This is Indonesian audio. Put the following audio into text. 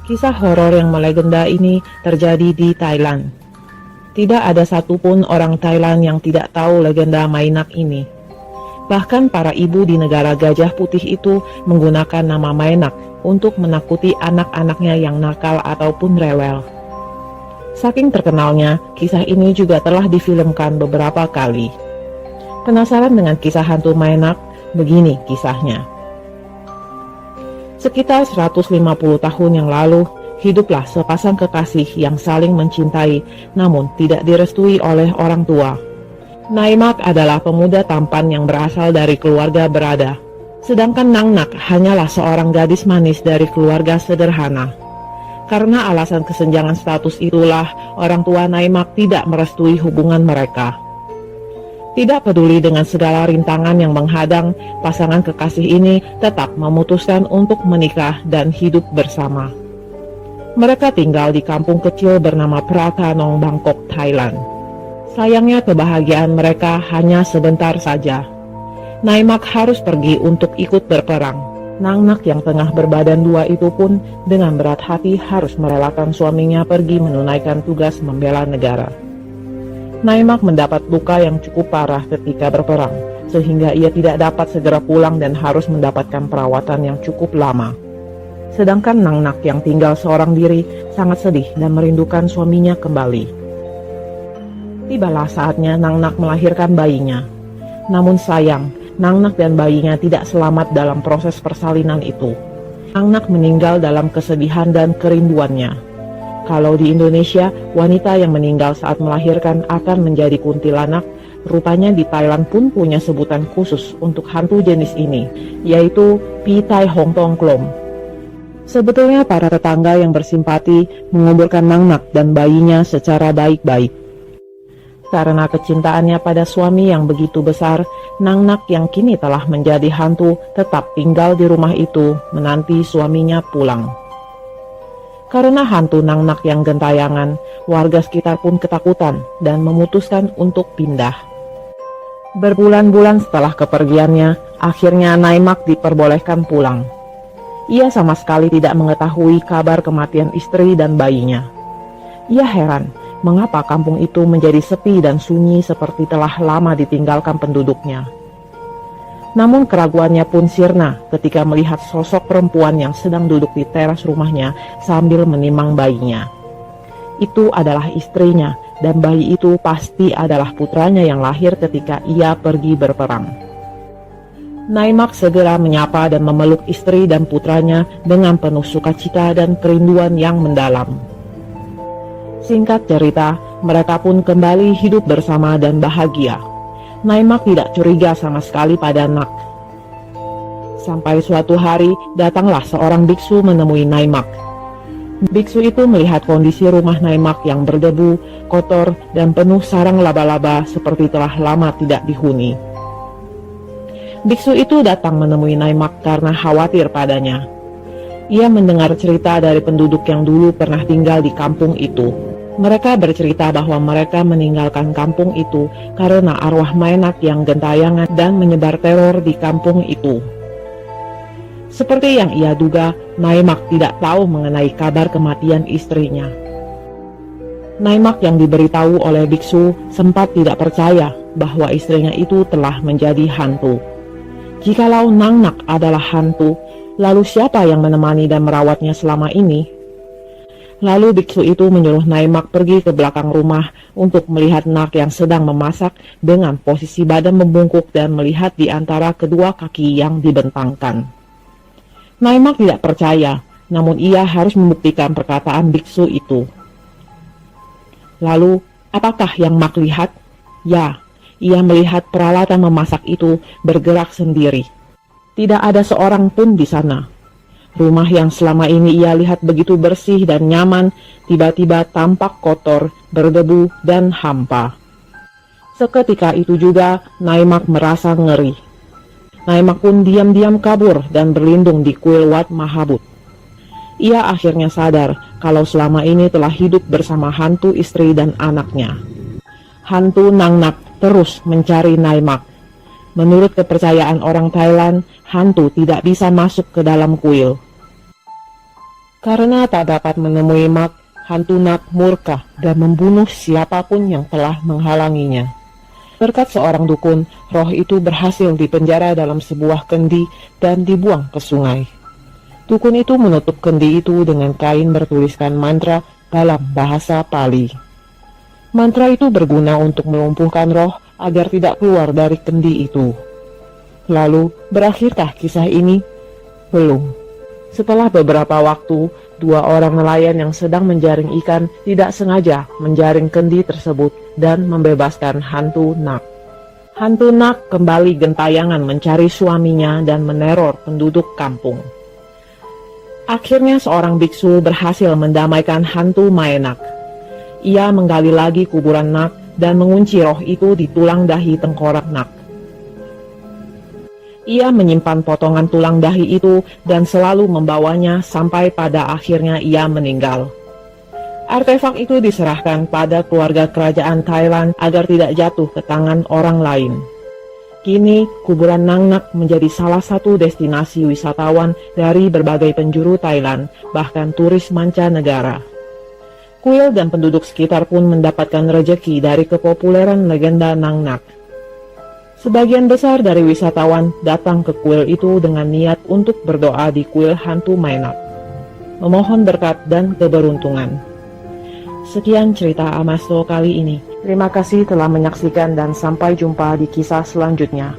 Kisah horor yang melegenda ini terjadi di Thailand. Tidak ada satupun orang Thailand yang tidak tahu legenda Mainak ini. Bahkan para ibu di negara gajah putih itu menggunakan nama Mainak untuk menakuti anak-anaknya yang nakal ataupun rewel. Saking terkenalnya, kisah ini juga telah difilmkan beberapa kali. Penasaran dengan kisah hantu Mainak? Begini kisahnya. Sekitar 150 tahun yang lalu, hiduplah sepasang kekasih yang saling mencintai, namun tidak direstui oleh orang tua. Naimak adalah pemuda tampan yang berasal dari keluarga berada, sedangkan Nangnak hanyalah seorang gadis manis dari keluarga sederhana. Karena alasan kesenjangan status itulah, orang tua Naimak tidak merestui hubungan mereka. Tidak peduli dengan segala rintangan yang menghadang, pasangan kekasih ini tetap memutuskan untuk menikah dan hidup bersama. Mereka tinggal di kampung kecil bernama Pratanong, Bangkok, Thailand. Sayangnya kebahagiaan mereka hanya sebentar saja. Naimak harus pergi untuk ikut berperang. Nangnak yang tengah berbadan dua itu pun dengan berat hati harus merelakan suaminya pergi menunaikan tugas membela negara. Naimak mendapat luka yang cukup parah ketika berperang, sehingga ia tidak dapat segera pulang dan harus mendapatkan perawatan yang cukup lama. Sedangkan Nangnak yang tinggal seorang diri sangat sedih dan merindukan suaminya kembali. Tibalah saatnya Nangnak melahirkan bayinya. Namun sayang, Nangnak dan bayinya tidak selamat dalam proses persalinan itu. Nangnak meninggal dalam kesedihan dan kerinduannya. Kalau di Indonesia, wanita yang meninggal saat melahirkan akan menjadi kuntilanak, rupanya di Thailand pun punya sebutan khusus untuk hantu jenis ini, yaitu Pitai Hong Tong Klom. Sebetulnya para tetangga yang bersimpati menguburkan Nangnak dan bayinya secara baik-baik. Karena kecintaannya pada suami yang begitu besar, Nangnak yang kini telah menjadi hantu tetap tinggal di rumah itu menanti suaminya pulang. Karena hantu Nangnak yang gentayangan, warga sekitar pun ketakutan dan memutuskan untuk pindah. Berbulan-bulan setelah kepergiannya, akhirnya Naimak diperbolehkan pulang. Ia sama sekali tidak mengetahui kabar kematian istri dan bayinya. Ia heran, mengapa kampung itu menjadi sepi dan sunyi seperti telah lama ditinggalkan penduduknya. Namun keraguannya pun sirna ketika melihat sosok perempuan yang sedang duduk di teras rumahnya sambil menimang bayinya. Itu adalah istrinya, dan bayi itu pasti adalah putranya yang lahir ketika ia pergi berperang. Naimak segera menyapa dan memeluk istri dan putranya dengan penuh sukacita dan kerinduan yang mendalam. Singkat cerita, mereka pun kembali hidup bersama dan bahagia. Naimak tidak curiga sama sekali pada Nak. Sampai suatu hari, datanglah seorang biksu menemui Naimak. Biksu itu melihat kondisi rumah Naimak yang berdebu, kotor, dan penuh sarang laba-laba seperti telah lama tidak dihuni. Biksu itu datang menemui Naimak karena khawatir padanya. Ia mendengar cerita dari penduduk yang dulu pernah tinggal di kampung itu. Mereka bercerita bahwa mereka meninggalkan kampung itu karena arwah Mainak yang gentayangan dan menyebar teror di kampung itu. Seperti yang ia duga, Naimak tidak tahu mengenai kabar kematian istrinya. Naimak yang diberitahu oleh biksu sempat tidak percaya bahwa istrinya itu telah menjadi hantu. Jikalau Nangnak adalah hantu, lalu siapa yang menemani dan merawatnya selama ini? Lalu biksu itu menyuruh Naimak pergi ke belakang rumah untuk melihat Nak yang sedang memasak dengan posisi badan membungkuk dan melihat di antara kedua kaki yang dibentangkan. Naimak tidak percaya, namun ia harus membuktikan perkataan biksu itu. Lalu, apakah yang Mak lihat? Ya, ia melihat peralatan memasak itu bergerak sendiri. Tidak ada seorang pun di sana. Rumah yang selama ini ia lihat begitu bersih dan nyaman, tiba-tiba tampak kotor, berdebu, dan hampa. Seketika itu juga, Naimak merasa ngeri. Naimak pun diam-diam kabur dan berlindung di kuil Wat Mahabut. Ia akhirnya sadar kalau selama ini telah hidup bersama hantu istri dan anaknya. Hantu Nangnak terus mencari Naimak. Menurut kepercayaan orang Thailand, hantu tidak bisa masuk ke dalam kuil. Karena tak dapat menemui Mak, hantu Nak murka dan membunuh siapapun yang telah menghalanginya. Berkat seorang dukun, roh itu berhasil dipenjara dalam sebuah kendi dan dibuang ke sungai. Dukun itu menutup kendi itu dengan kain bertuliskan mantra dalam bahasa Pali. Mantra itu berguna untuk melumpuhkan roh agar tidak keluar dari kendi itu. Lalu, berakhirkah kisah ini? Belum. Setelah beberapa waktu, dua orang nelayan yang sedang menjaring ikan tidak sengaja menjaring kendi tersebut dan membebaskan hantu Nak. Hantu Nak kembali gentayangan mencari suaminya dan meneror penduduk kampung. Akhirnya seorang biksu berhasil mendamaikan hantu Maenak. Ia menggali lagi kuburan Nak dan mengunci roh itu di tulang dahi tengkorak Nak. Ia menyimpan potongan tulang dahi itu dan selalu membawanya sampai pada akhirnya ia meninggal. Artefak itu diserahkan pada keluarga kerajaan Thailand agar tidak jatuh ke tangan orang lain. Kini, kuburan Nang Nak menjadi salah satu destinasi wisatawan dari berbagai penjuru Thailand, bahkan turis mancanegara. Kuil dan penduduk sekitar pun mendapatkan rejeki dari kepopuleran legenda Nang Nak. Sebagian besar dari wisatawan datang ke kuil itu dengan niat untuk berdoa di kuil hantu Maenak, memohon berkat dan keberuntungan. Sekian cerita Amasto kali ini. Terima kasih telah menyaksikan dan sampai jumpa di kisah selanjutnya.